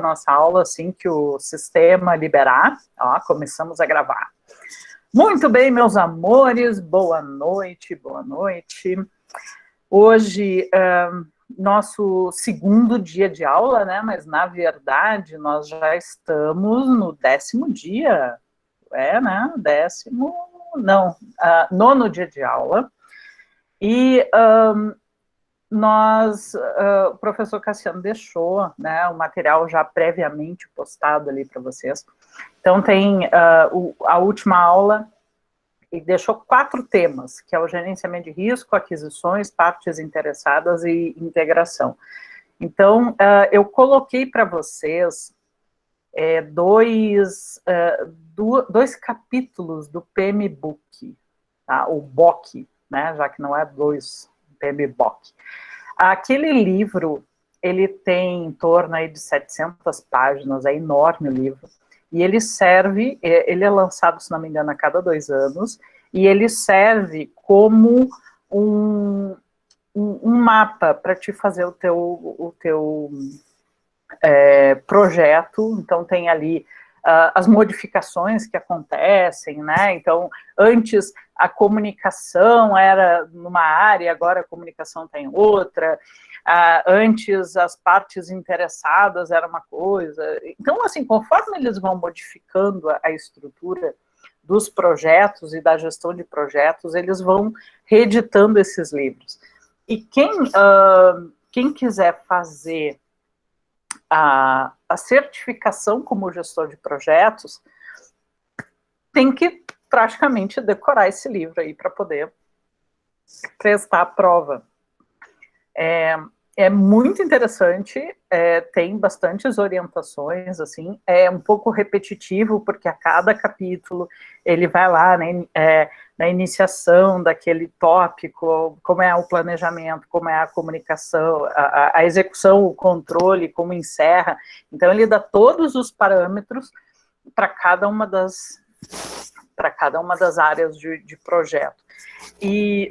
nossa aula assim que o sistema liberar. Ó, começamos a gravar. Muito bem, meus amores, boa noite, boa noite. Hoje, nosso segundo dia de aula, né, mas na verdade nós já estamos no 10º dia, né, nono dia de aula, e o professor Cassiano deixou, né, o material já previamente postado ali para vocês. Então tem a última aula, e deixou 4 temas, que é o gerenciamento de risco, aquisições, partes interessadas e integração. Então, eu coloquei para vocês dois capítulos do PMBOK, tá? O BOK, né? Já que não é PMBOK. Aquele livro, ele tem em torno aí de 700 páginas, é enorme o livro, e ele serve, ele é lançado, se não me engano, a cada 2 anos, e ele serve como um mapa para te fazer o teu projeto. Então tem ali as modificações que acontecem, né? Então, antes a comunicação era numa área, agora a comunicação tem outra. Antes as partes interessadas era uma coisa. Então, assim, conforme eles vão modificando a estrutura dos projetos e da gestão de projetos, eles vão reeditando esses livros. E quem quiser fazer a certificação como gestor de projetos tem que praticamente decorar esse livro aí para poder prestar a prova. É muito interessante, tem bastantes orientações, assim, é um pouco repetitivo, porque a cada capítulo ele vai lá, né, na iniciação daquele tópico, como é o planejamento, como é a comunicação, a execução, o controle, como encerra. Então ele dá todos os parâmetros para cada uma das áreas de projeto.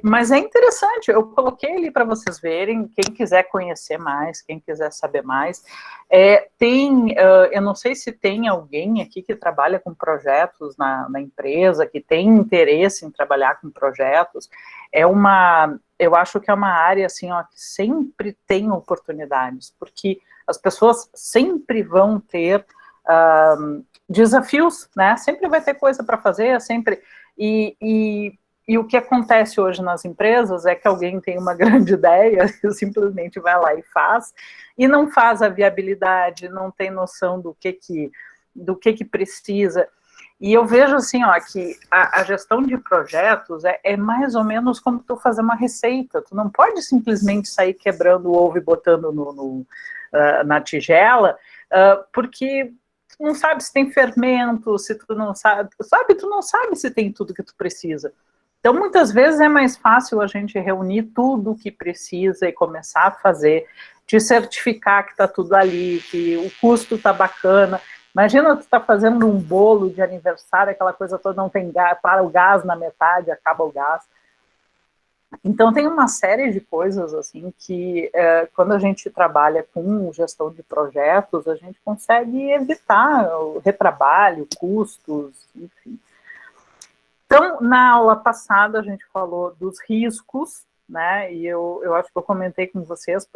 Mas é interessante, eu coloquei ali para vocês verem, quem quiser conhecer mais, quem quiser saber mais. Eu não sei se tem alguém aqui que trabalha com projetos na empresa, que tem interesse em trabalhar com projetos. Eu acho que é uma área assim, ó, que sempre tem oportunidades, porque as pessoas sempre vão ter desafios, né? Sempre vai ter coisa para fazer, sempre. E o que acontece hoje nas empresas é que alguém tem uma grande ideia e simplesmente vai lá e faz, e não faz a viabilidade, não tem noção do que precisa. E eu vejo assim, ó, que a gestão de projetos é mais ou menos como tu fazer uma receita. Tu não pode simplesmente sair quebrando o ovo e botando na tigela, porque tu não sabe se tem fermento, se tu não sabe, tu não sabe se tem tudo que tu precisa. Então, muitas vezes é mais fácil a gente reunir tudo o que precisa e começar a fazer, te certificar que está tudo ali, que o custo está bacana. Imagina tu tá fazendo um bolo de aniversário, aquela coisa toda, não tem gás, para o gás na metade, acaba o gás. Então, tem uma série de coisas, assim, que quando a gente trabalha com gestão de projetos, a gente consegue evitar o retrabalho, custos, enfim. Então, na aula passada, a gente falou dos riscos, né, e eu acho que eu comentei com vocês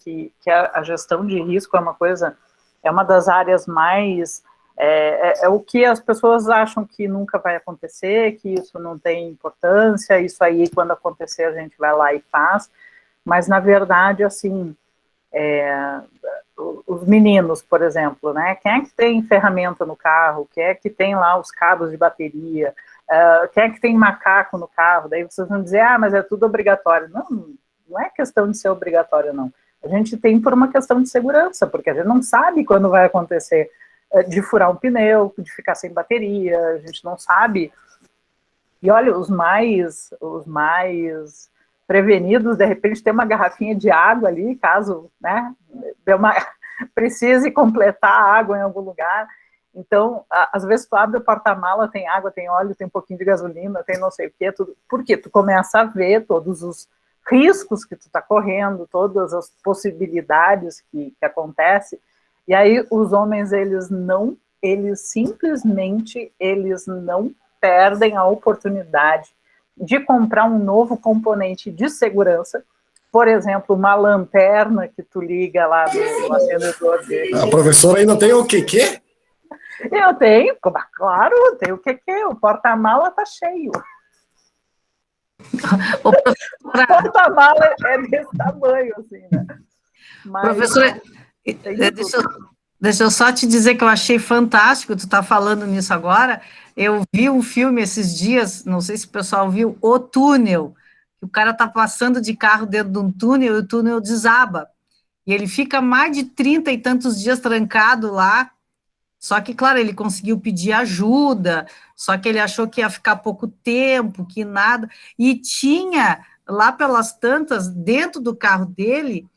que a gestão de risco é uma das áreas mais, o que as pessoas acham que nunca vai acontecer, que isso não tem importância, isso aí, quando acontecer, a gente vai lá e faz, mas, na verdade, assim, os meninos, por exemplo, né, quem é que tem ferramenta no carro, quem é que tem lá os cabos de bateria, quem é que tem macaco no carro? Daí vocês vão dizer, mas é tudo obrigatório. Não é questão de ser obrigatório, não. A gente tem por uma questão de segurança, porque a gente não sabe quando vai acontecer de furar um pneu, de ficar sem bateria, a gente não sabe. E olha, os mais prevenidos, de repente, tem uma garrafinha de água ali, caso, né, precise completar a água em algum lugar. Então, às vezes tu abre o porta-mala, tem água, tem óleo, tem um pouquinho de gasolina, tem não sei o quê, tudo. Porque tu começa a ver todos os riscos que tu está correndo, todas as possibilidades que acontecem, E aí os homens, simplesmente, eles não perdem a oportunidade de comprar um novo componente de segurança, por exemplo, uma lanterna que tu liga lá no acendedor dele. A professora ainda tem o quê? Eu tenho, claro, tem o quê? O porta-mala tá cheio. O porta-mala é desse tamanho, assim, né? Mas, professora, deixa eu só te dizer que eu achei fantástico, tu tá falando nisso agora. Eu vi um filme esses dias, não sei se o pessoal viu, O Túnel, que o cara tá passando de carro dentro de um túnel e o túnel desaba. E ele fica mais de 30 e tantos dias trancado lá. Só que, claro, ele conseguiu pedir ajuda, só que ele achou que ia ficar pouco tempo, que nada. E tinha lá pelas tantas, dentro do carro dele,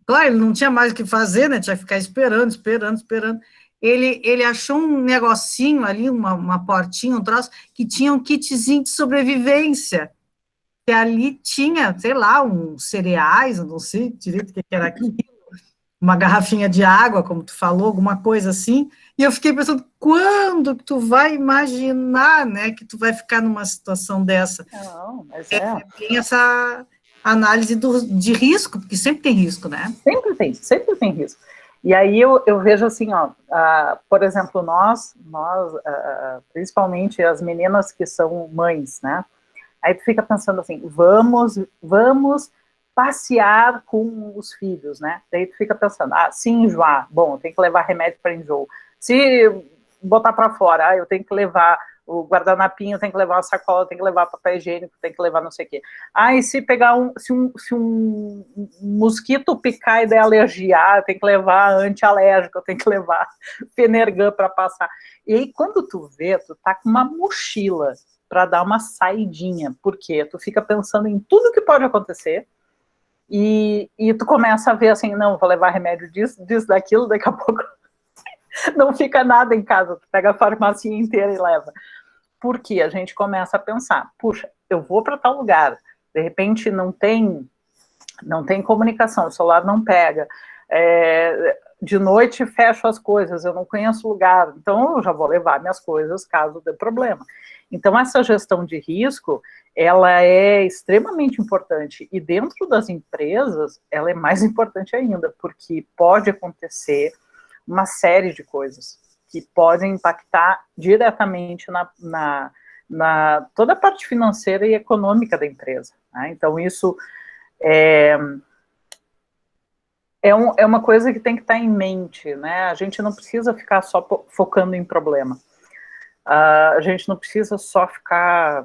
claro, ele não tinha mais o que fazer, né? Tinha que ficar esperando. Ele achou um negocinho ali, uma portinha, um troço, que tinha um kitzinho de sobrevivência. Que ali tinha, sei lá, uns cereais, eu não sei direito o que era aquilo, uma garrafinha de água, como tu falou, alguma coisa assim, e eu fiquei pensando, quando que tu vai imaginar, né, que tu vai ficar numa situação dessa? Não, mas tem essa análise de risco, porque sempre tem risco, né? Sempre tem risco. E aí eu vejo assim, ó, por exemplo, nós principalmente as meninas que são mães, né, aí tu fica pensando assim, vamos passear com os filhos, né? Daí tu fica pensando, se enjoar, bom, eu tenho que levar remédio para enjoo. Se botar para fora, eu tenho que levar o guardanapinho, eu tenho que levar uma sacola, eu tenho que levar papel higiênico, eu tenho que levar não sei o quê. E se pegar se um mosquito picar e der alergia, eu tenho que levar antialérgico, eu tenho que levar Fenergan para passar. E aí, quando tu vê, tu tá com uma mochila para dar uma saidinha, porque tu fica pensando em tudo que pode acontecer, e tu começa a ver assim, não, vou levar remédio disso, daquilo, daqui a pouco não fica nada em casa, tu pega a farmácia inteira e leva. Porque a gente começa a pensar, puxa, eu vou para tal lugar, de repente não tem comunicação, o celular não pega, de noite fecho as coisas, eu não conheço o lugar, então eu já vou levar minhas coisas caso dê problema. Então essa gestão de risco, ela é extremamente importante, e dentro das empresas, ela é mais importante ainda, porque pode acontecer uma série de coisas que podem impactar diretamente na toda a parte financeira e econômica da empresa, né? Então isso é uma coisa que tem que estar em mente, né? A gente não precisa ficar só focando em problema. A gente não precisa só ficar,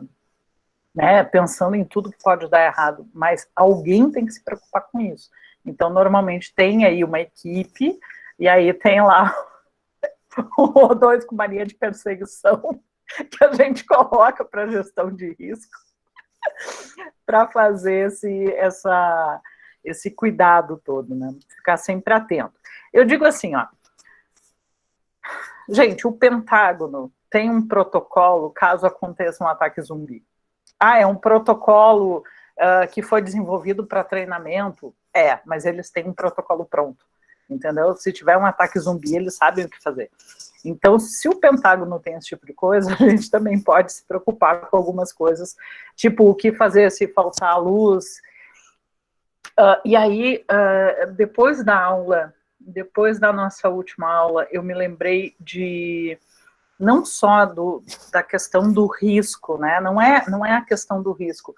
né, pensando em tudo que pode dar errado, mas alguém tem que se preocupar com isso. Então, normalmente, tem aí uma equipe, e aí tem lá ou dois com mania de perseguição, que a gente coloca para gestão de risco, para fazer esse cuidado todo, né? Ficar sempre atento. Eu digo assim, ó, gente, o Pentágono tem um protocolo caso aconteça um ataque zumbi. É um protocolo que foi desenvolvido para treinamento? Mas eles têm um protocolo pronto, entendeu? Se tiver um ataque zumbi, eles sabem o que fazer. Então, se o Pentágono tem esse tipo de coisa, a gente também pode se preocupar com algumas coisas, tipo o que fazer se faltar a luz. E aí, depois da nossa última aula, eu me lembrei não só da questão do risco, né? Não é a questão do risco,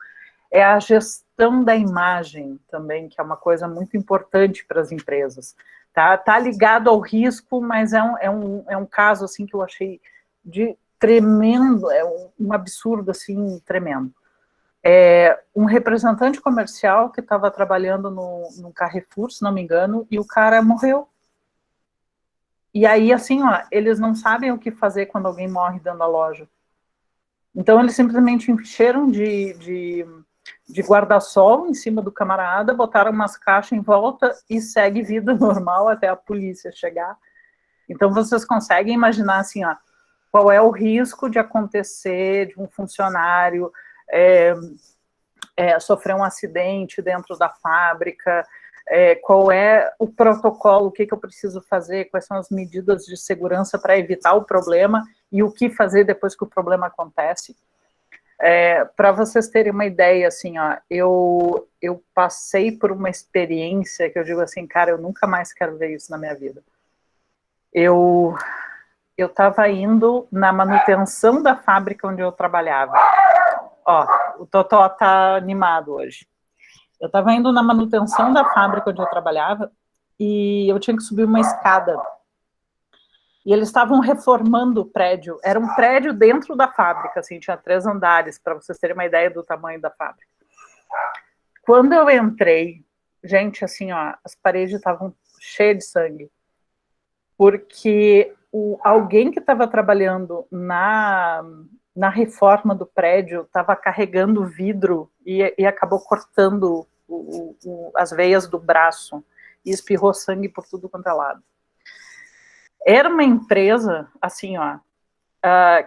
é a gestão da imagem também, que é uma coisa muito importante para as empresas. Tá ligado ao risco, mas é um caso assim que eu achei de tremendo, um absurdo assim tremendo. Um representante comercial que estava trabalhando no Carrefour, se não me engano, e o cara morreu. E aí, assim, ó, eles não sabem o que fazer quando alguém morre dentro da loja. Então, eles simplesmente encheram de guarda-sol em cima do camarada, botaram umas caixas em volta e segue vida normal até a polícia chegar. Então, vocês conseguem imaginar, assim, ó, qual é o risco de acontecer de um funcionário sofrer um acidente dentro da fábrica, qual é o protocolo, o que eu preciso fazer, quais são as medidas de segurança para evitar o problema e o que fazer depois que o problema acontece. Para vocês terem uma ideia, assim, ó, eu passei por uma experiência que eu digo assim, cara, eu nunca mais quero ver isso na minha vida. Eu estava indo na manutenção da fábrica onde eu trabalhava. Ó, o Totó tá animado hoje. Eu estava indo na manutenção da fábrica onde eu trabalhava e eu tinha que subir uma escada. E eles estavam reformando o prédio. Era um prédio dentro da fábrica, assim, tinha 3 andares, para vocês terem uma ideia do tamanho da fábrica. Quando eu entrei, gente, assim, ó, as paredes estavam cheias de sangue. Porque alguém que estava trabalhando na reforma do prédio estava carregando vidro e acabou cortando as veias do braço e espirrou sangue por tudo quanto é lado. Era uma empresa, assim, ó,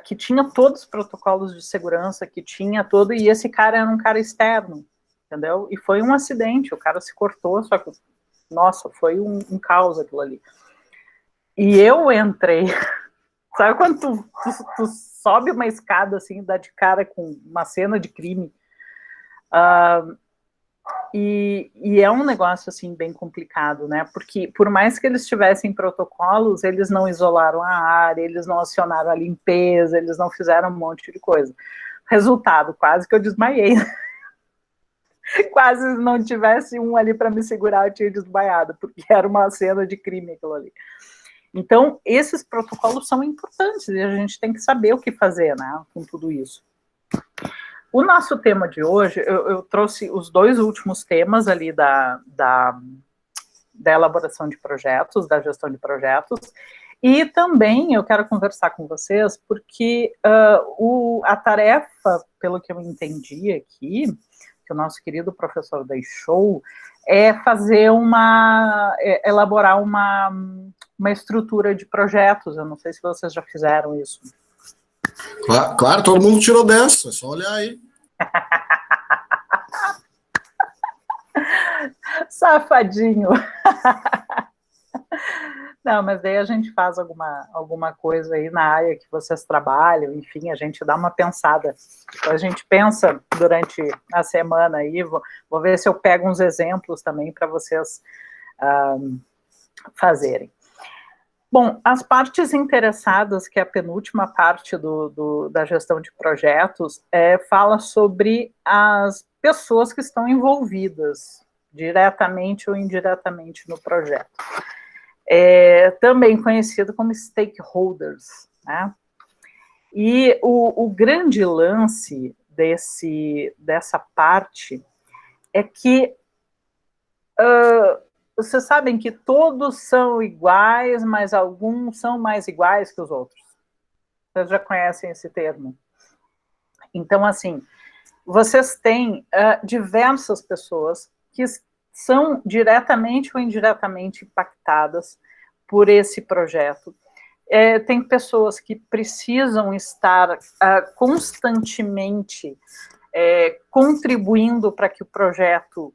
que tinha todos os protocolos de segurança, que tinha todo, e esse cara era um cara externo, entendeu? E foi um acidente, o cara se cortou, só que, nossa, foi um caos aquilo ali. E eu entrei, sabe quando tu sobe uma escada, assim, dá de cara com uma cena de crime, e é um negócio, assim, bem complicado, né, porque por mais que eles tivessem protocolos, eles não isolaram a área, eles não acionaram a limpeza, eles não fizeram um monte de coisa. Resultado, quase que eu desmaiei. Quase não tivesse um ali para me segurar, eu tinha desmaiado, porque era uma cena de crime aquilo ali. Então, esses protocolos são importantes e a gente tem que saber o que fazer, né, com tudo isso. O nosso tema de hoje, eu trouxe os 2 últimos temas ali da elaboração de projetos, da gestão de projetos, e também eu quero conversar com vocês porque a tarefa, pelo que eu entendi aqui, que o nosso querido professor deixou, é fazer elaborar uma estrutura de projetos. Eu não sei se vocês já fizeram isso. Claro, todo mundo tirou 10, é só olhar aí. Safadinho. Não, mas daí a gente faz alguma coisa aí na área que vocês trabalham, enfim, a gente dá uma pensada. Então, a gente pensa durante a semana aí, vou ver se eu pego uns exemplos também para vocês fazerem. Bom, as partes interessadas, que é a penúltima parte da gestão de projetos, fala sobre as pessoas que estão envolvidas, diretamente ou indiretamente no projeto. Também conhecido como stakeholders, né? E o grande lance dessa parte é que vocês sabem que todos são iguais, mas alguns são mais iguais que os outros. Vocês já conhecem esse termo. Então, assim, vocês têm diversas pessoas que são diretamente ou indiretamente impactadas por esse projeto. Tem pessoas que precisam estar constantemente contribuindo para que o projeto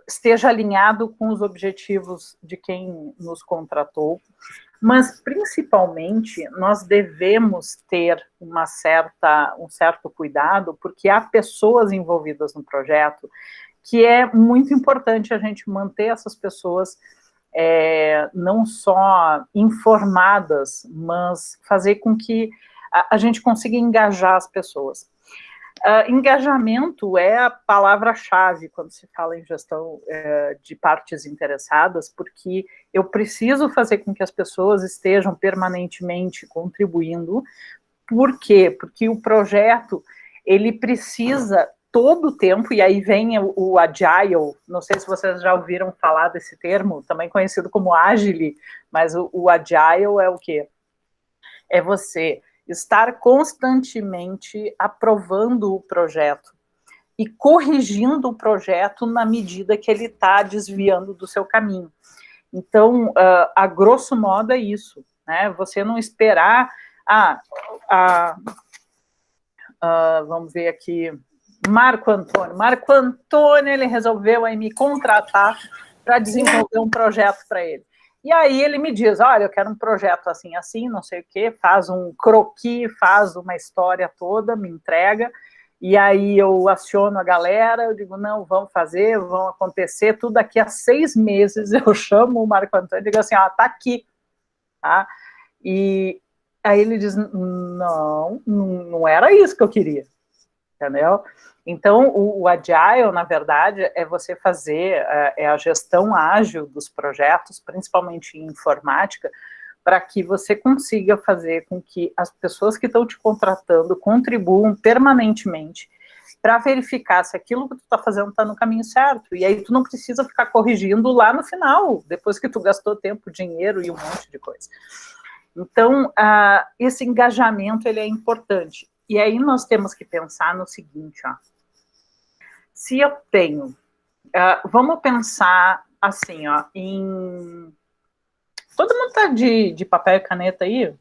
esteja alinhado com os objetivos de quem nos contratou, mas principalmente nós devemos ter um certo cuidado, porque há pessoas envolvidas no projeto que é muito importante a gente manter essas pessoas não só informadas, mas fazer com que a gente consiga engajar as pessoas. Engajamento é a palavra-chave quando se fala em gestão de partes interessadas, porque eu preciso fazer com que as pessoas estejam permanentemente contribuindo. Por quê? Porque o projeto, ele precisa todo o tempo, e aí vem o Agile, não sei se vocês já ouviram falar desse termo, também conhecido como Agile, mas o Agile é o quê? É você estar constantemente aprovando o projeto e corrigindo o projeto na medida que ele está desviando do seu caminho. Então, a grosso modo é isso, né? Você não esperar, vamos ver aqui, Marco Antônio. Marco Antônio, ele resolveu aí me contratar para desenvolver um projeto para ele. E aí ele me diz, olha, eu quero um projeto assim, assim, não sei o quê, faz um croquis, faz uma história toda, me entrega, e aí eu aciono a galera, eu digo, não, vamos fazer, vão acontecer, tudo daqui a 6 meses, eu chamo o Marco Antônio e digo assim, ó, tá aqui, tá? E aí ele diz, não era isso que eu queria, entendeu? Então, o Agile, na verdade, é você fazer a gestão ágil dos projetos, principalmente em informática, para que você consiga fazer com que as pessoas que estão te contratando contribuam permanentemente para verificar se aquilo que tu está fazendo está no caminho certo. E aí tu não precisa ficar corrigindo lá no final, depois que tu gastou tempo, dinheiro e um monte de coisa. Então, esse engajamento, ele é importante. E aí nós temos que pensar no seguinte, ó. Se eu tenho, vamos pensar assim, ó, em... Todo mundo tá de papel e caneta aí?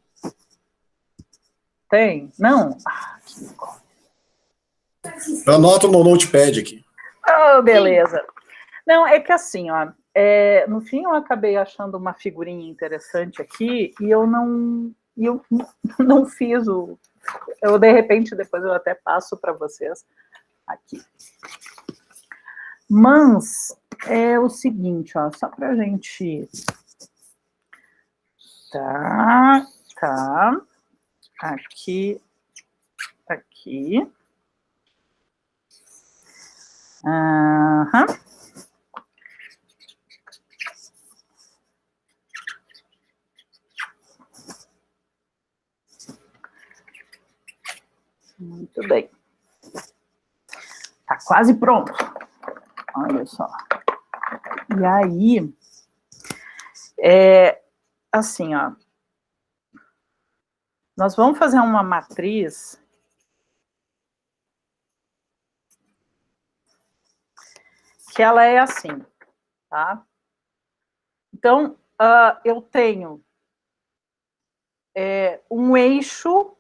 Tem? Não? Que legal. Eu anoto no notepad aqui. Oh, beleza. Não, é que assim, ó, no fim eu acabei achando uma figurinha interessante aqui e eu não fiz o... Eu, de repente, depois eu até passo para vocês aqui. Mas é o seguinte, ó, só para a gente... Tá, aqui. Aham. Muito bem. Tá quase pronto. Olha só. E aí, assim, ó. Nós vamos fazer uma matriz que ela é assim, tá? Então, eu tenho um eixo.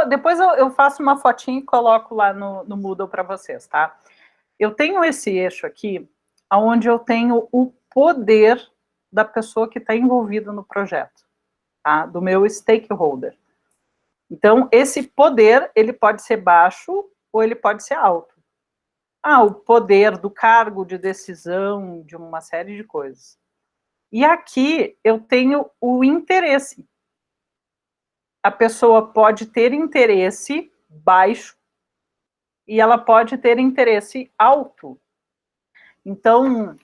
Depois eu faço uma fotinha e coloco lá no Moodle para vocês, tá? Eu tenho esse eixo aqui, onde eu tenho o poder da pessoa que está envolvida no projeto, tá? Do meu stakeholder. Então, esse poder, ele pode ser baixo ou ele pode ser alto. O poder do cargo de decisão, de uma série de coisas. E aqui eu tenho o interesse. A pessoa pode ter interesse baixo e ela pode ter interesse alto. Então,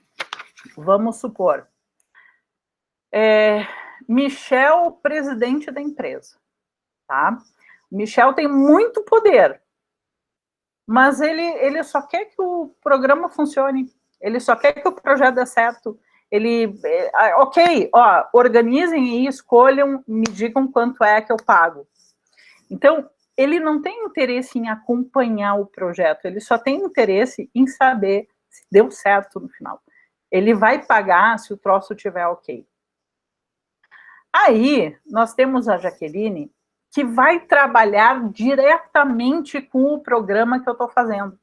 vamos supor, Michel, presidente da empresa, tá? Michel tem muito poder, mas ele só quer que o programa funcione, ele só quer que o projeto dê certo. Ok, ó, organizem e escolham, me digam quanto é que eu pago. Então, ele não tem interesse em acompanhar o projeto, ele só tem interesse em saber se deu certo no final. Ele vai pagar se o troço estiver ok. Aí, nós temos a Jaqueline, que vai trabalhar diretamente com o programa que eu estou fazendo.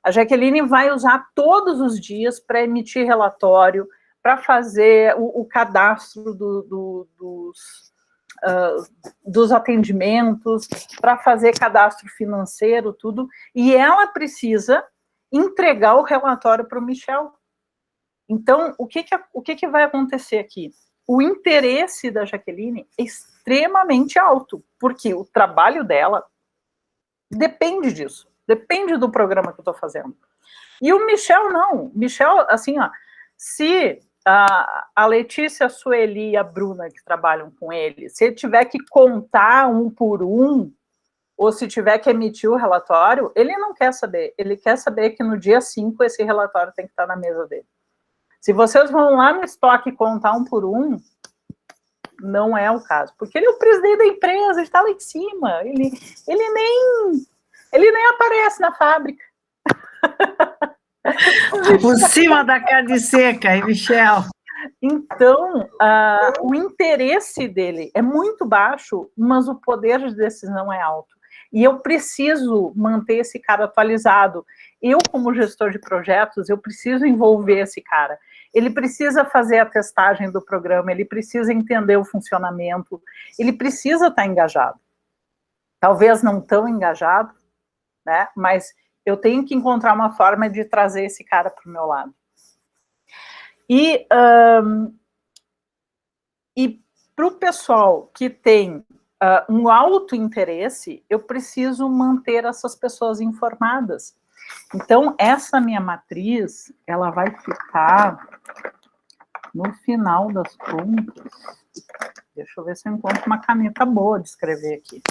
A Jaqueline vai usar todos os dias para emitir relatório, para fazer o cadastro dos atendimentos, para fazer cadastro financeiro, tudo, e ela precisa entregar o relatório para o Michel. Então, o que vai acontecer aqui? O interesse da Jaqueline é extremamente alto, porque o trabalho dela depende disso, depende do programa que eu estou fazendo. E o Michel não. Michel, assim, ó, se a Letícia, a Sueli e a Bruna, que trabalham com ele, se ele tiver que contar um por um, ou se tiver que emitir o relatório, ele não quer saber. Ele quer saber que no dia 5 esse relatório tem que estar na mesa dele. Se vocês vão lá no estoque contar um por um, não é o caso. Porque ele é o presidente da empresa, ele está lá em cima. Ele nem aparece na fábrica. Por cima da carne seca, hein, Michel? Então, o interesse dele é muito baixo, mas o poder de decisão é alto. E eu preciso manter esse cara atualizado. Eu, como gestor de projetos, eu preciso envolver esse cara. Ele precisa fazer a testagem do programa, ele precisa entender o funcionamento, ele precisa estar engajado. Talvez não tão engajado, né? Mas eu tenho que encontrar uma forma de trazer esse cara para o meu lado. E para o pessoal que tem um alto interesse, eu preciso manter essas pessoas informadas. Então, essa minha matriz, ela vai ficar no final das contas. Deixa eu ver se eu encontro uma caneta boa de escrever aqui.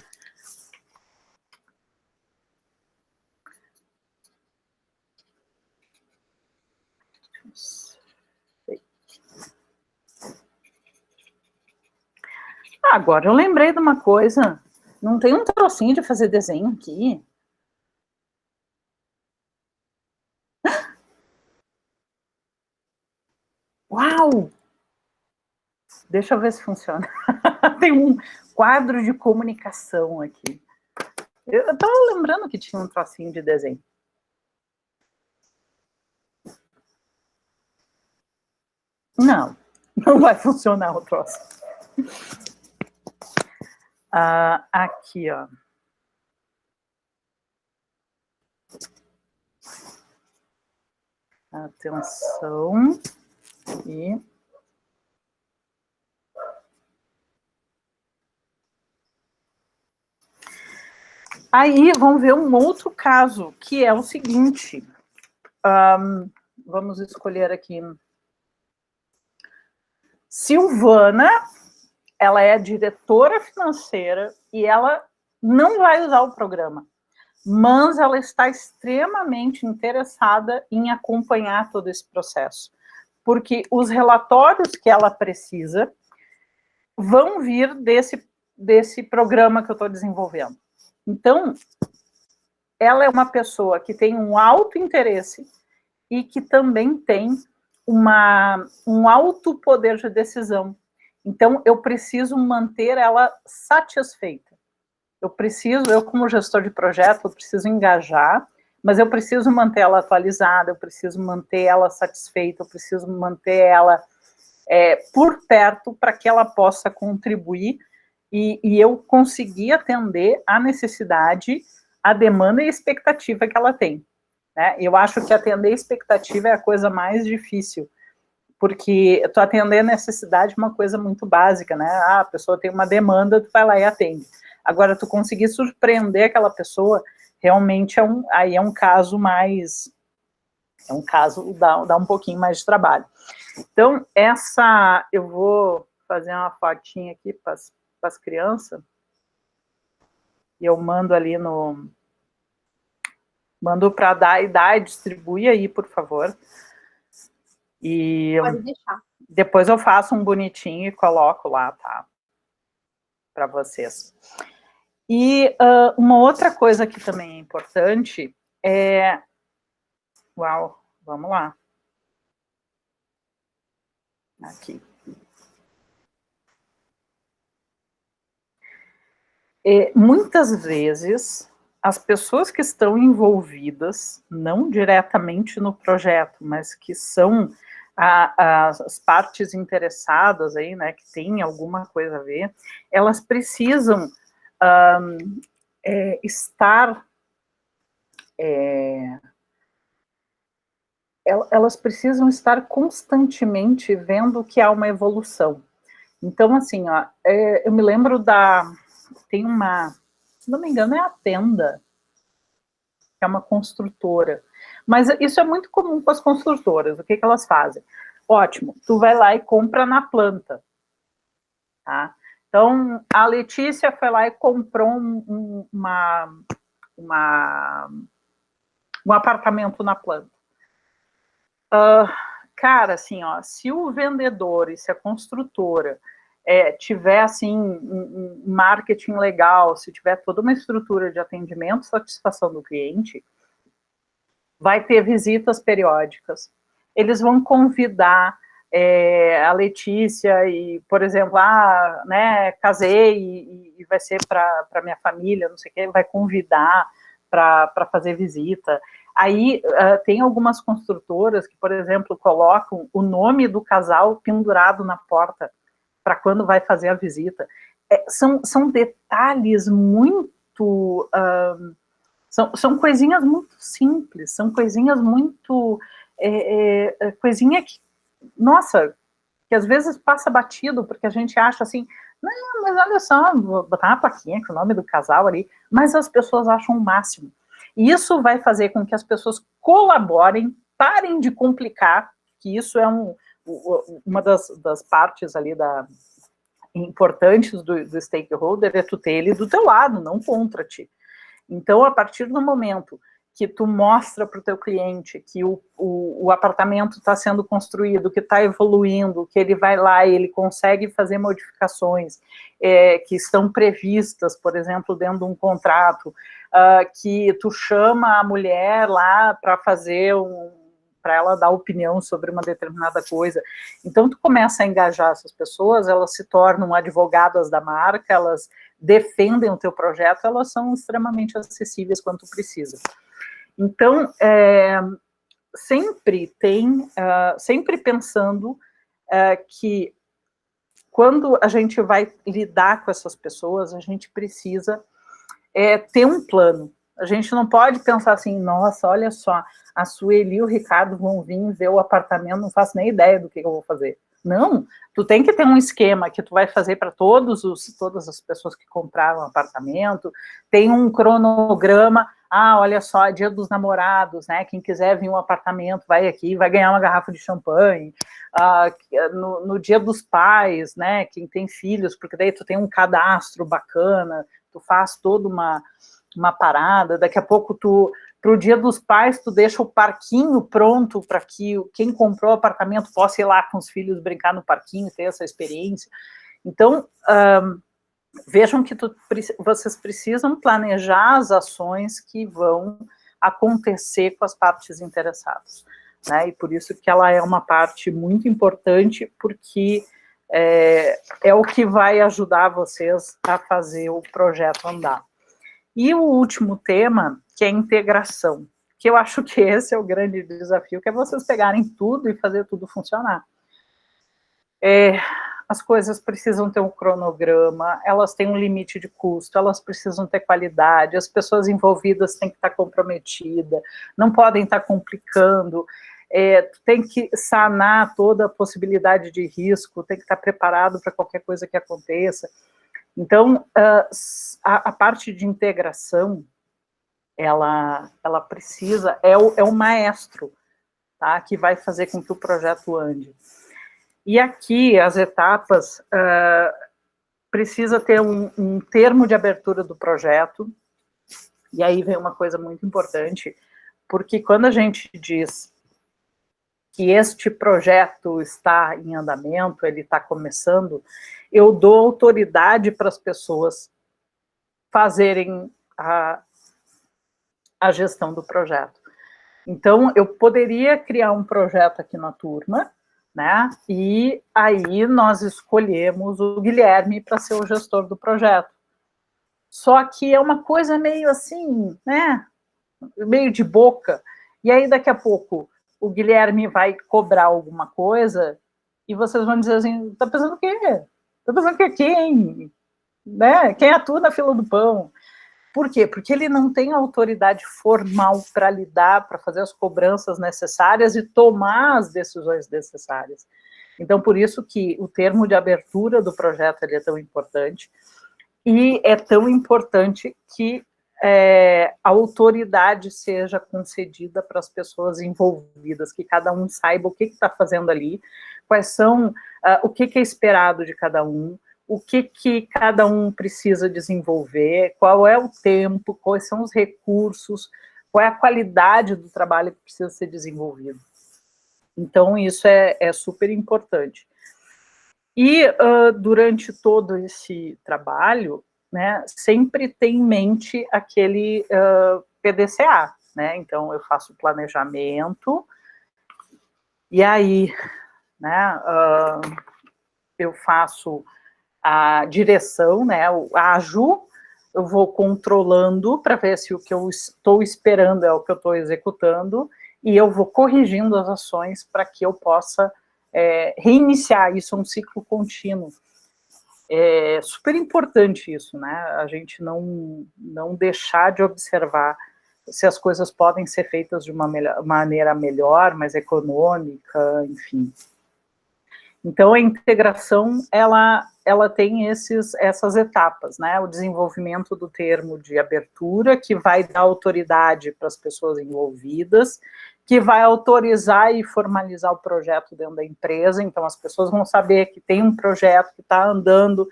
Agora eu lembrei de uma coisa. Não tem um trocinho de fazer desenho aqui? Uau! Deixa eu ver se funciona. Tem um quadro de comunicação aqui. Eu estava lembrando que tinha um trocinho de desenho. Não, não vai funcionar o troço. Aqui, ó. Atenção. E... aí, vamos ver um outro caso, que é o seguinte. Vamos escolher aqui. Silvana, ela é diretora financeira e ela não vai usar o programa, mas ela está extremamente interessada em acompanhar todo esse processo, porque os relatórios que ela precisa vão vir desse programa que eu estou desenvolvendo. Então, ela é uma pessoa que tem um alto interesse e que também tem um alto poder de decisão. Então, eu preciso manter ela satisfeita. Eu como gestor de projeto, eu preciso engajar, mas eu preciso manter ela atualizada, eu preciso manter ela satisfeita, eu preciso manter ela por perto para que ela possa contribuir e eu conseguir atender a necessidade, a demanda e a expectativa que ela tem. Né? Eu acho que atender a expectativa é a coisa mais difícil, porque tu atender a necessidade é uma coisa muito básica, né? A pessoa tem uma demanda, tu vai lá e atende. Agora, tu conseguir surpreender aquela pessoa, realmente aí é um caso mais... é um caso, dá um pouquinho mais de trabalho. Então, eu vou fazer uma fotinha aqui para as crianças, e eu mando ali mando para dar e distribui aí, por favor. E pode deixar. Depois eu faço um bonitinho e coloco lá, tá? Para vocês. E uma outra coisa que também é importante é... Uau, vamos lá. Aqui. Muitas vezes, as pessoas que estão envolvidas, não diretamente no projeto, mas que são as partes interessadas aí, né, que tem alguma coisa a ver, elas precisam elas precisam estar constantemente vendo que há uma evolução. Então, assim, ó, eu me lembro tem uma, se não me engano, é a Tenda, que é uma construtora. Mas isso é muito comum com as construtoras. O que elas fazem? Ótimo, tu vai lá e compra na planta. Tá? Então, a Letícia foi lá e comprou um apartamento na planta. Cara, assim, ó, se o vendedor e se a construtora tiver, assim, um marketing legal, se tiver toda uma estrutura de atendimento, satisfação do cliente, vai ter visitas periódicas, eles vão convidar a Letícia, e, por exemplo, né, casei e vai ser para minha família, não sei o que, vai convidar para fazer visita. Aí tem algumas construtoras que, por exemplo, colocam o nome do casal pendurado na porta para quando vai fazer a visita. São detalhes muito... São coisinhas muito simples, são coisinhas muito... coisinha que, nossa, que às vezes passa batido, porque a gente acha assim, não, mas olha só, vou botar uma plaquinha com o nome do casal ali, mas as pessoas acham o máximo. E isso vai fazer com que as pessoas colaborem, parem de complicar, que isso é uma das partes ali importantes do stakeholder, é tu ter ele do teu lado, não contra ti. Então, a partir do momento que tu mostra para o teu cliente que o apartamento está sendo construído, que está evoluindo, que ele vai lá e ele consegue fazer modificações que estão previstas, por exemplo, dentro de um contrato, que tu chama a mulher lá para fazer para ela dar opinião sobre uma determinada coisa. Então, tu começa a engajar essas pessoas, elas se tornam advogadas da marca, elas defendem o teu projeto, elas são extremamente acessíveis quando tu precisa. Então, sempre pensando que quando a gente vai lidar com essas pessoas, a gente precisa ter um plano. A gente não pode pensar assim, nossa, olha só, a Sueli e o Ricardo vão vir ver o apartamento, não faço nem ideia do que eu vou fazer. Não, tu tem que ter um esquema que tu vai fazer para todas as pessoas que compraram o apartamento, tem um cronograma, olha só, dia dos namorados, né, quem quiser vir um apartamento, vai aqui, vai ganhar uma garrafa de champanhe, no dia dos pais, né, quem tem filhos, porque daí tu tem um cadastro bacana, tu faz toda uma parada, daqui a pouco para o dia dos pais, tu deixa o parquinho pronto para que quem comprou o apartamento possa ir lá com os filhos brincar no parquinho, ter essa experiência. Então, vejam que vocês precisam planejar as ações que vão acontecer com as partes interessadas, né? E por isso que ela é uma parte muito importante, porque é o que vai ajudar vocês a fazer o projeto andar. E o último tema, que é a integração, que eu acho que esse é o grande desafio, que é vocês pegarem tudo e fazer tudo funcionar. As coisas precisam ter um cronograma, elas têm um limite de custo, elas precisam ter qualidade, as pessoas envolvidas têm que estar comprometidas, não podem estar complicando, tem que sanar toda a possibilidade de risco, tem que estar preparado para qualquer coisa que aconteça. Então, a parte de integração, ela precisa, é o maestro, tá, que vai fazer com que o projeto ande. E aqui, as etapas, precisa ter um termo de abertura do projeto, e aí vem uma coisa muito importante, porque quando a gente diz que este projeto está em andamento, ele está começando, eu dou autoridade para as pessoas fazerem a gestão do projeto. Então, eu poderia criar um projeto aqui na turma, né? E aí nós escolhemos o Guilherme para ser o gestor do projeto. Só que é uma coisa meio assim, né? Meio de boca. E aí, daqui a pouco, o Guilherme vai cobrar alguma coisa e vocês vão dizer assim, tá pensando o quê? Tá pensando que é quem? Né? Quem atua na fila do pão? Por quê? Porque ele não tem autoridade formal para lidar, para fazer as cobranças necessárias e tomar as decisões necessárias. Então, por isso que o termo de abertura do projeto ele é tão importante, e é tão importante que a autoridade seja concedida para as pessoas envolvidas, que cada um saiba o que está fazendo ali, quais são, o que é esperado de cada um, o que cada um precisa desenvolver, qual é o tempo, quais são os recursos, qual é a qualidade do trabalho que precisa ser desenvolvido. Então, isso é super importante. E durante todo esse trabalho, né, sempre tem em mente aquele PDCA, né? Então, eu faço o planejamento, e aí né? Eu faço a direção, né? A Aju, eu vou controlando para ver se o que eu estou esperando é o que eu estou executando, e eu vou corrigindo as ações para que eu possa reiniciar. Isso é um ciclo contínuo. É super importante isso, né? A gente não deixar de observar se as coisas podem ser feitas de uma maneira melhor, mais econômica, enfim. Então, a integração, ela tem essas etapas, né? O desenvolvimento do termo de abertura, que vai dar autoridade para as pessoas envolvidas, que vai autorizar e formalizar o projeto dentro da empresa. Então, as pessoas vão saber que tem um projeto que está andando,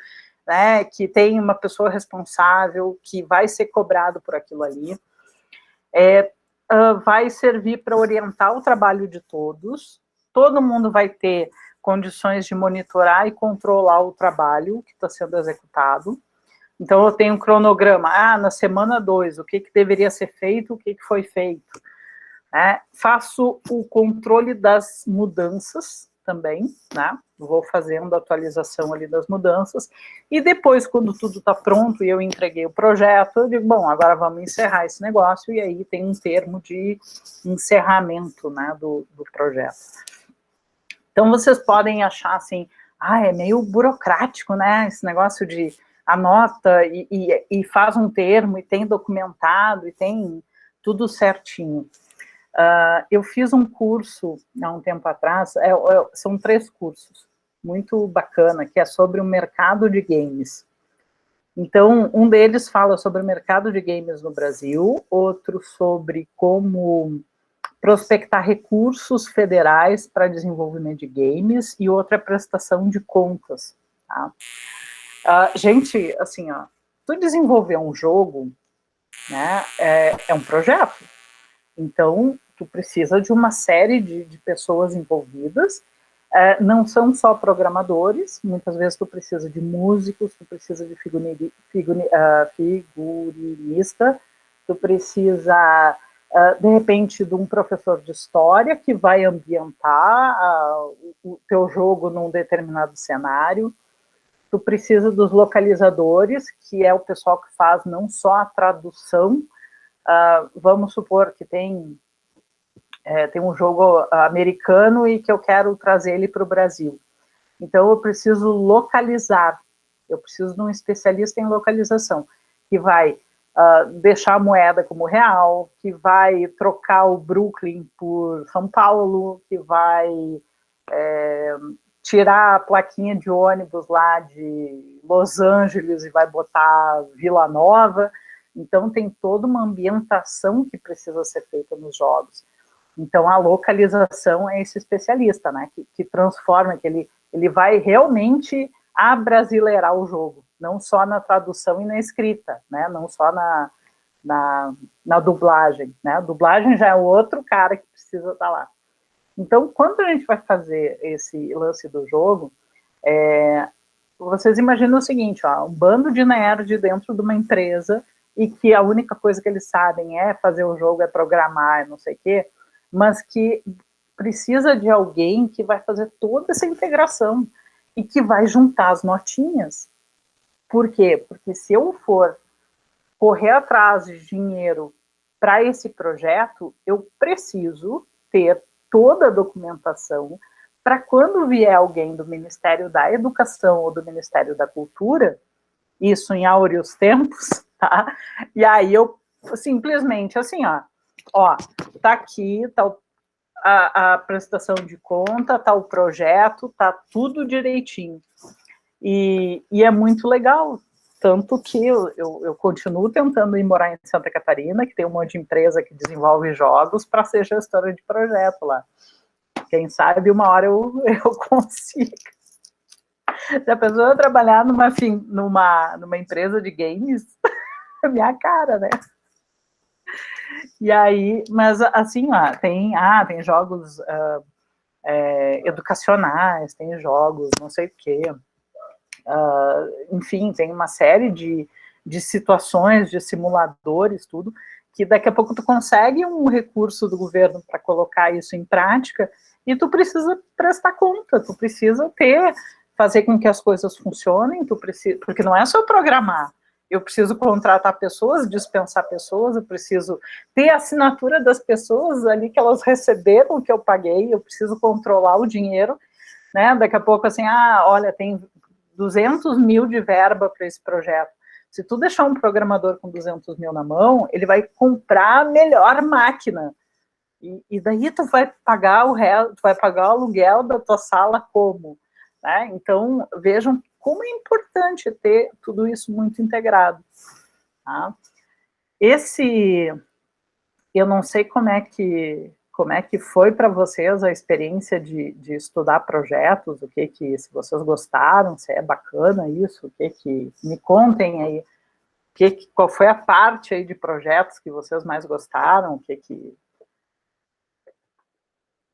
né? Que tem uma pessoa responsável, que vai ser cobrado por aquilo ali. Vai servir para orientar o trabalho de todos. Todo mundo vai ter condições de monitorar e controlar o trabalho que está sendo executado. Então, eu tenho um cronograma. Na semana 2, o que deveria ser feito, o que foi feito. Faço o controle das mudanças também, né? Vou fazendo a atualização ali das mudanças. E depois, quando tudo está pronto e eu entreguei o projeto, eu digo, bom, agora vamos encerrar esse negócio. E aí tem um termo de encerramento, né, do projeto. Então, vocês podem achar assim, é meio burocrático, né, esse negócio de anota e faz um termo, e tem documentado, e tem tudo certinho. Eu fiz um curso, há um tempo atrás, são 3 cursos, muito bacana, que é sobre o mercado de games. Então, um deles fala sobre o mercado de games no Brasil, outro sobre como prospectar recursos federais para desenvolvimento de games, e outra é prestação de contas. Tá? Gente, assim, tu desenvolver um jogo, né, é um projeto. Então, tu precisa de uma série de pessoas envolvidas. Não são só programadores, muitas vezes tu precisa de músicos, tu precisa de figurinista, tu precisa... de repente, de um professor de história que vai ambientar o teu jogo num determinado cenário. Tu precisa dos localizadores, que é o pessoal que faz não só a tradução. Vamos supor que tem um jogo americano e que eu quero trazer ele para o Brasil. Então, eu preciso localizar. Eu preciso de um especialista em localização, que vai deixar a moeda como real, que vai trocar o Brooklyn por São Paulo, que vai tirar a plaquinha de ônibus lá de Los Angeles e vai botar Vila Nova. Então, tem toda uma ambientação que precisa ser feita nos jogos. Então, a localização é esse especialista, né, que transforma, que ele vai realmente abrasileirar o jogo, não só na tradução e na escrita, né, não só na dublagem, né, a dublagem já é outro cara que precisa estar lá. Então, quando a gente vai fazer esse lance do jogo, vocês imaginam o seguinte, um bando de nerd dentro de uma empresa e que a única coisa que eles sabem é fazer o jogo, é programar, não sei o quê, mas que precisa de alguém que vai fazer toda essa integração e que vai juntar as notinhas. Por quê? Porque se eu for correr atrás de dinheiro para esse projeto, eu preciso ter toda a documentação para quando vier alguém do Ministério da Educação ou do Ministério da Cultura, isso em áureos tempos, tá? E aí eu simplesmente assim, tá aqui, tá a prestação de conta, tá o projeto, tá tudo direitinho. E é muito legal, tanto que eu continuo tentando ir morar em Santa Catarina, que tem um monte de empresa que desenvolve jogos, para ser gestora de projeto lá. Quem sabe uma hora eu consigo. Se a pessoa trabalhar numa empresa de games, é minha cara, né? E aí, mas assim, tem jogos educacionais, tem jogos não sei o quê. Enfim, tem uma série de situações, de simuladores, tudo, que daqui a pouco tu consegue um recurso do governo para colocar isso em prática, e tu precisa prestar conta, tu precisa fazer com que as coisas funcionem, porque não é só programar, eu preciso contratar pessoas, dispensar pessoas, eu preciso ter a assinatura das pessoas ali que elas receberam o que eu paguei, eu preciso controlar o dinheiro, né? Daqui a pouco assim, olha, tem 200 mil de verba para esse projeto. Se tu deixar um programador com 200 mil na mão, ele vai comprar a melhor máquina, e daí tu vai pagar o aluguel da tua sala como? Né? Então, vejam como é importante ter tudo isso muito integrado. Tá? Eu não sei como é que foi para vocês a experiência de estudar projetos, se vocês gostaram, se é bacana isso, me contem aí, qual foi a parte aí de projetos que vocês mais gostaram,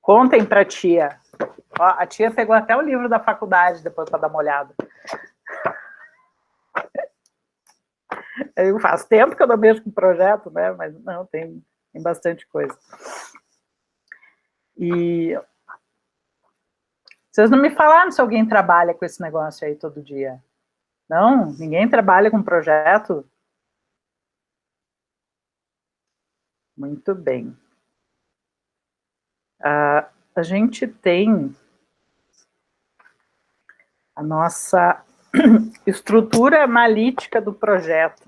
contem para a tia. Ó, a tia pegou até o livro da faculdade depois para dar uma olhada. Faz tempo que eu não mexo com projeto, né? Mas não, tem bastante coisa. E vocês não me falaram se alguém trabalha com esse negócio aí todo dia. Não? Ninguém trabalha com projeto? Muito bem. A gente tem a nossa estrutura analítica do projeto.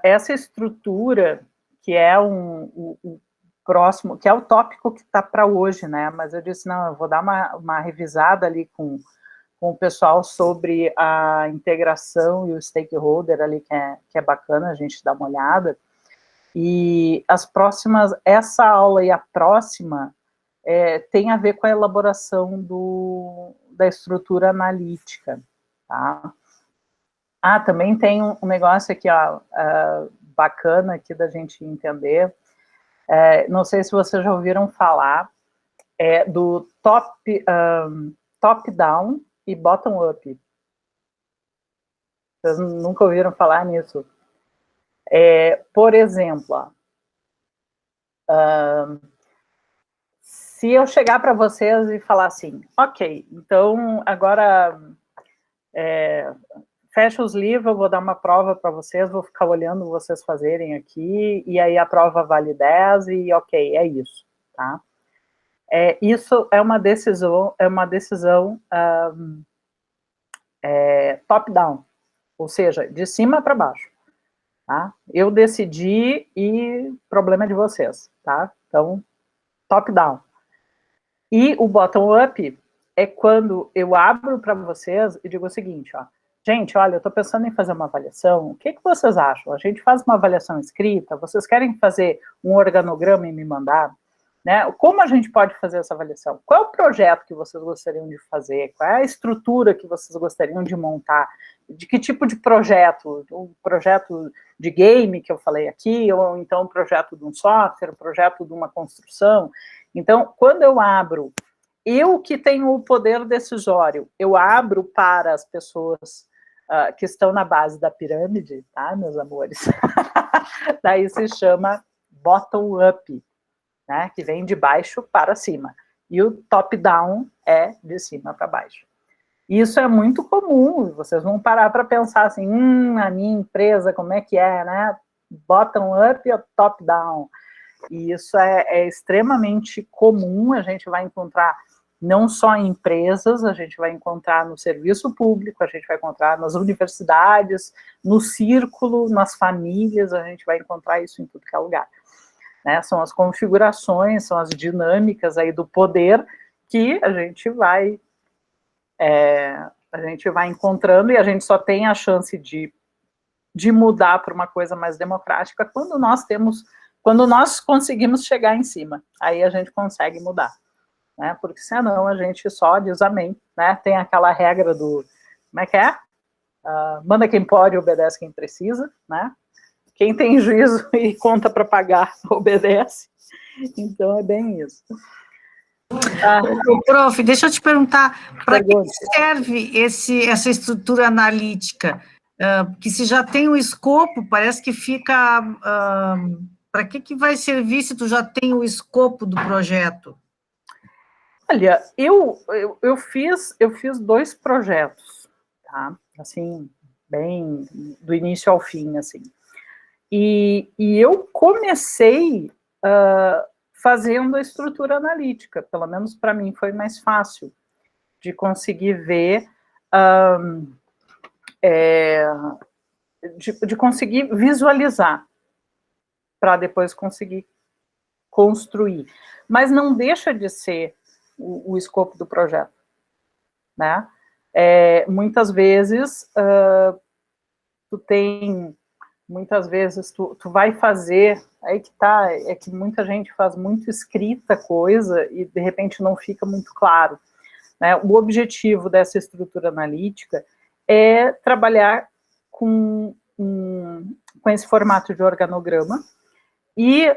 Essa estrutura, que é o próximo, que é o tópico que está para hoje, né? Mas eu disse, não, eu vou dar uma revisada ali com o pessoal sobre a integração e o stakeholder ali, que é bacana a gente dar uma olhada. E essa aula e a próxima tem a ver com a elaboração da estrutura analítica, tá? Também tem um negócio aqui, ó, bacana aqui da gente entender, não sei se vocês já ouviram falar, do top-down e bottom-up. Vocês nunca ouviram falar nisso? Por exemplo, se eu chegar para vocês e falar assim, ok, então agora fecha os livros, eu vou dar uma prova para vocês, vou ficar olhando vocês fazerem aqui, e aí a prova vale 10 e ok, é isso, tá? Isso é uma decisão top-down, ou seja, de cima para baixo. Tá? Eu decidi e problema é de vocês, tá? Então, top-down. E o bottom-up é quando eu abro para vocês e digo o seguinte, ó, gente, olha, eu estou pensando em fazer uma avaliação, o que vocês acham? A gente faz uma avaliação escrita, vocês querem fazer um organograma e me mandar? Né? Como a gente pode fazer essa avaliação? Qual é o projeto que vocês gostariam de fazer? Qual é a estrutura que vocês gostariam de montar? De que tipo de projeto? Um projeto de game, que eu falei aqui, ou então um projeto de um software, um projeto de uma construção? Então, quando eu abro, eu que tenho o poder decisório, eu abro para as pessoas que estão na base da pirâmide, tá, meus amores? Daí se chama bottom-up. Né, que vem de baixo para cima, e o top-down é de cima para baixo. Isso é muito comum, vocês vão parar para pensar assim, a minha empresa, como é que é, né, bottom-up ou top-down, e isso é extremamente comum, a gente vai encontrar não só em empresas, a gente vai encontrar no serviço público, a gente vai encontrar nas universidades, no círculo, nas famílias, a gente vai encontrar isso em tudo que é lugar. Né, são as configurações, são as dinâmicas aí do poder que a gente vai encontrando, e a gente só tem a chance de mudar para uma coisa mais democrática quando nós conseguimos chegar em cima, aí a gente consegue mudar, né, porque senão a gente só diz amém, né, tem aquela regra do, como é que é? Manda quem pode, obedece quem precisa, né? Quem tem juízo e conta para pagar, obedece. Então, é bem isso. Prof, deixa eu te perguntar, para que serve essa estrutura analítica? Que se já tem um escopo, parece que fica Para que vai servir se tu já tem o escopo do projeto? Olha, eu fiz 2 projetos, tá? Assim, bem do início ao fim, assim. E eu comecei fazendo a estrutura analítica, pelo menos para mim foi mais fácil de conseguir ver, de conseguir visualizar, para depois conseguir construir. Mas não deixa de ser o escopo do projeto, né? Muitas vezes, tu vai fazer, aí que tá, é que muita gente faz muito escrita coisa e de repente não fica muito claro, né? O objetivo dessa estrutura analítica é trabalhar com esse formato de organograma e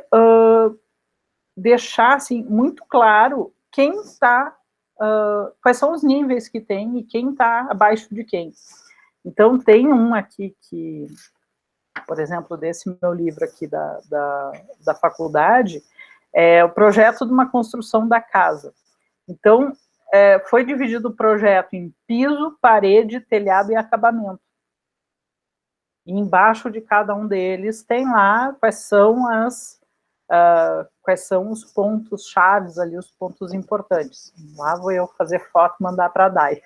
deixar assim, muito claro quem está, quais são os níveis que tem e quem está abaixo de quem. Então, tem um aqui que, por exemplo, desse meu livro aqui da faculdade, é o projeto de uma construção da casa. Então, foi dividido o projeto em piso, parede, telhado e acabamento. E embaixo de cada um deles tem lá quais são os pontos chaves ali, os pontos importantes. Lá vou eu fazer foto e mandar para a Dai.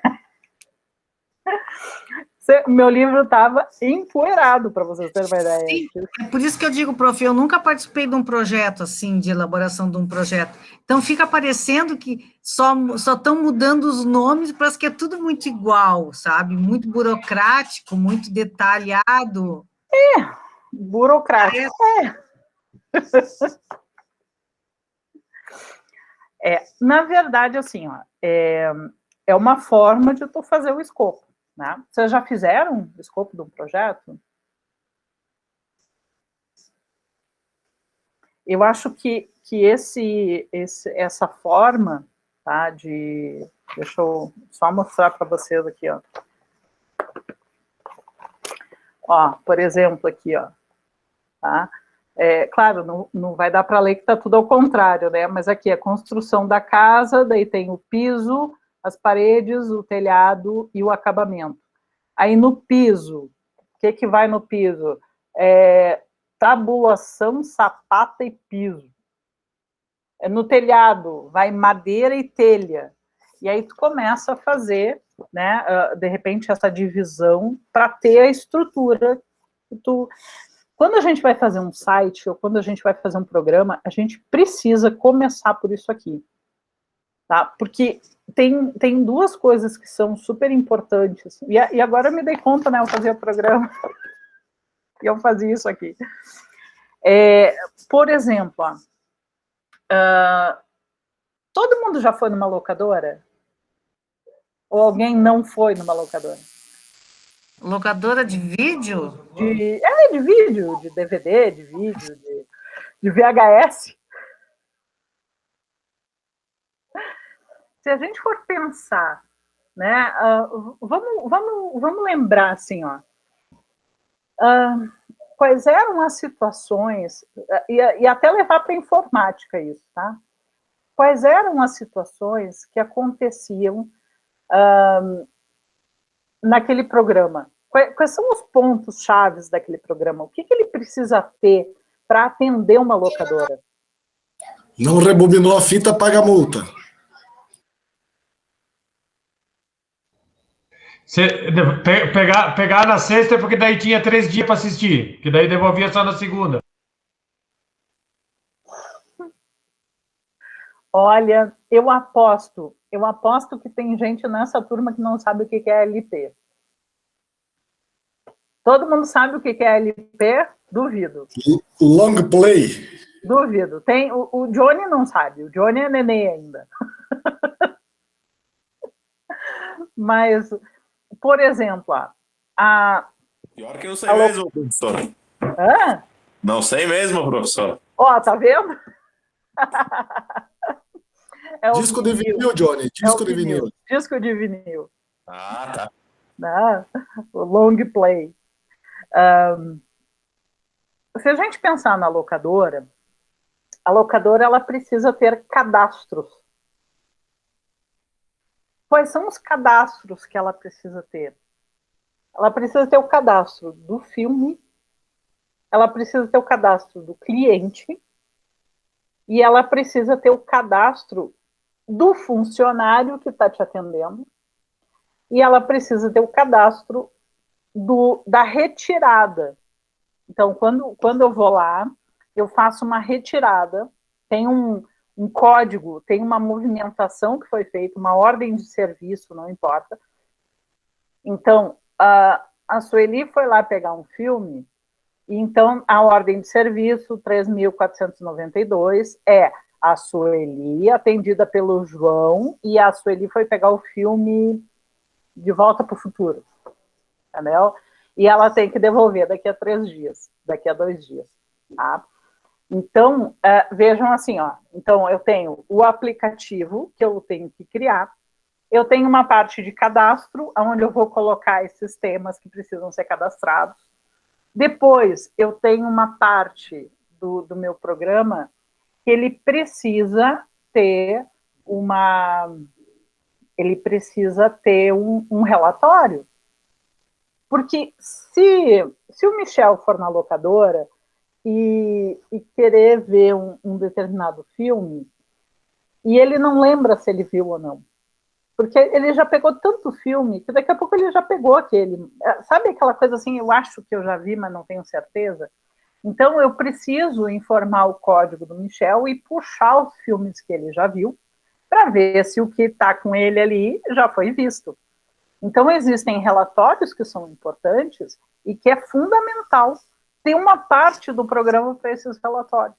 Meu livro estava empoeirado, para vocês terem uma ideia. Sim, é por isso que eu digo, prof, eu nunca participei de um projeto assim, de elaboração de um projeto. Então fica parecendo que só estão mudando os nomes, parece que é tudo muito igual, sabe? Muito burocrático, muito detalhado. Burocrático. Na verdade, assim, ó, é uma forma de tu fazer o escopo, né? Vocês já fizeram o escopo de um projeto? Eu acho que essa forma, tá, deixa eu só mostrar para vocês aqui, ó. Ó, por exemplo, aqui, ó, tá? Claro, não vai dar para ler que está tudo ao contrário, né? Mas aqui é a construção da casa, daí tem o piso, as paredes, o telhado e o acabamento. Aí no piso, o que vai no piso? Tabulação, sapata e piso. No telhado, vai madeira e telha. E aí tu começa a fazer, né, de repente, essa divisão para ter a estrutura que Quando a gente vai fazer um site ou quando a gente vai fazer um programa, a gente precisa começar por isso aqui, tá? Porque tem 2 coisas que são super importantes. E agora eu me dei conta, né? Eu fazia o programa e eu fazia isso aqui. Por exemplo, ó, todo mundo já foi numa locadora? Ou alguém não foi numa locadora? Locadora de vídeo? De vídeo, de DVD, de vídeo, de VHS. Se a gente for pensar, né, vamos lembrar, assim, ó, quais eram as situações, e até levar para a informática isso, tá? Quais eram as situações que aconteciam naquele programa? Quais são os pontos chaves daquele programa? O que ele precisa ter para atender uma locadora? Não rebobinou a fita, paga a multa. Pegar na sexta porque daí tinha 3 dias para assistir, que daí devolvia só na segunda. Olha, eu aposto que tem gente nessa turma que não sabe o que é LP. Todo mundo sabe o que é LP? Duvido. Long play. Duvido. O Johnny não sabe, o Johnny é neném ainda. Mas, por exemplo, Pior que não sei mesmo, professor. Hã? Não sei mesmo, professor. Ó, tá vendo? Disco de vinil, Johnny. Disco de vinil. Disco de vinil. Ah, tá. Né? O long play. se a gente pensar na locadora, a locadora ela precisa ter cadastros. Quais são os cadastros que ela precisa ter? Ela precisa ter o cadastro do filme, ela precisa ter o cadastro do cliente e ela precisa ter o cadastro do funcionário que está te atendendo e ela precisa ter o cadastro da retirada. Então, quando eu vou lá, eu faço uma retirada, tem um código, tem uma movimentação que foi feita, uma ordem de serviço, não importa. Então, a Sueli foi lá pegar um filme, e então a ordem de serviço 3.492 é a Sueli atendida pelo João, e a Sueli foi pegar o filme De Volta para o Futuro, entendeu? E ela tem que devolver daqui a 3 dias, daqui a 2 dias, tá? Então, vejam assim, ó, então eu tenho o aplicativo que eu tenho que criar, eu tenho uma parte de cadastro, onde eu vou colocar esses temas que precisam ser cadastrados. Depois, eu tenho uma parte do meu programa que ele precisa ter um relatório. Porque se o Michel for na locadora e querer ver um determinado filme, e ele não lembra se ele viu ou não, porque ele já pegou tanto filme, que daqui a pouco ele já pegou aquele... Sabe aquela coisa assim, eu acho que eu já vi, mas não tenho certeza? Então, eu preciso informar o código do Michel e puxar os filmes que ele já viu, para ver se o que está com ele ali já foi visto. Então, existem relatórios que são importantes e que é fundamental ter uma parte do programa para esses relatórios.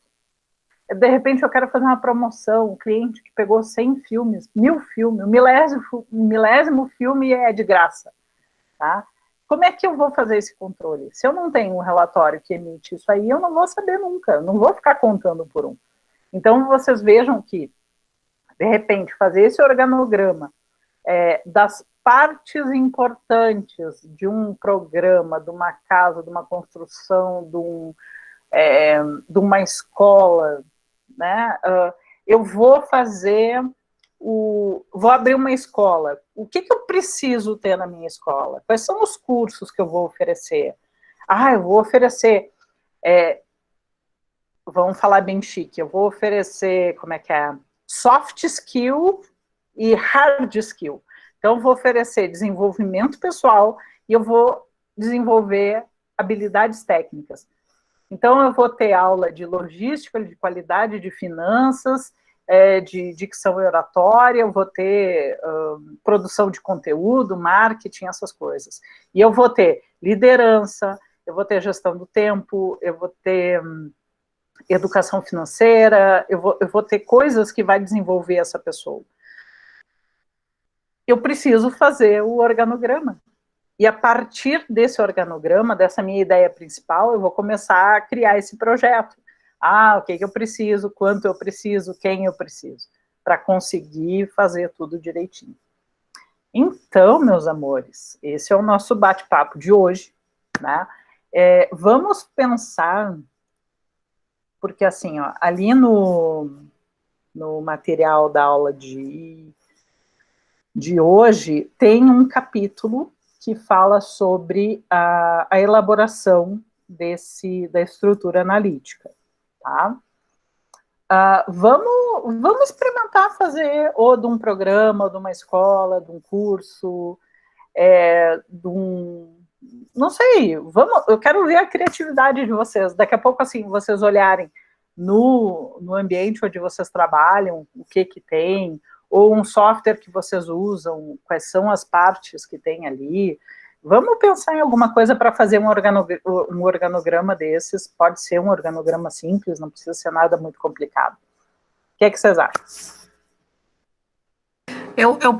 De repente, eu quero fazer uma promoção, um cliente que pegou 100 filmes, 1000 filmes, o milésimo filme é de graça. Tá? Como é que eu vou fazer esse controle? Se eu não tenho um relatório que emite isso aí, eu não vou saber nunca, eu não vou ficar contando por um. Então, vocês vejam que, de repente, fazer esse organograma das partes importantes de um programa, de uma casa, de uma construção, de uma escola, né? Eu vou vou abrir uma escola. O que eu preciso ter na minha escola? Quais são os cursos que eu vou oferecer? Eu vou oferecer, vamos falar bem chique, eu vou oferecer, soft skill e hard skill. Então, eu vou oferecer desenvolvimento pessoal e eu vou desenvolver habilidades técnicas. Então, eu vou ter aula de logística, de qualidade, de finanças, de dicção e oratória, eu vou ter produção de conteúdo, marketing, essas coisas. E eu vou ter liderança, eu vou ter gestão do tempo, eu vou ter educação financeira, eu vou ter coisas que vai desenvolver essa pessoa. Eu preciso fazer o organograma. E a partir desse organograma, dessa minha ideia principal, eu vou começar a criar esse projeto. O que eu preciso, quanto eu preciso, quem eu preciso, para conseguir fazer tudo direitinho. Então, meus amores, esse é o nosso bate-papo de hoje, né? Vamos pensar, porque assim, ó, ali no material da aula de hoje, tem um capítulo que fala sobre a elaboração da estrutura analítica, tá? Vamos experimentar fazer ou de um programa, ou de uma escola, de um curso, não sei, eu quero ver a criatividade de vocês. Daqui a pouco, assim, vocês olharem no ambiente onde vocês trabalham, o que tem, ou um software que vocês usam, quais são as partes que tem ali. Vamos pensar em alguma coisa para fazer um organograma desses. Pode ser um organograma simples, não precisa ser nada muito complicado. O que é que vocês acham? Eu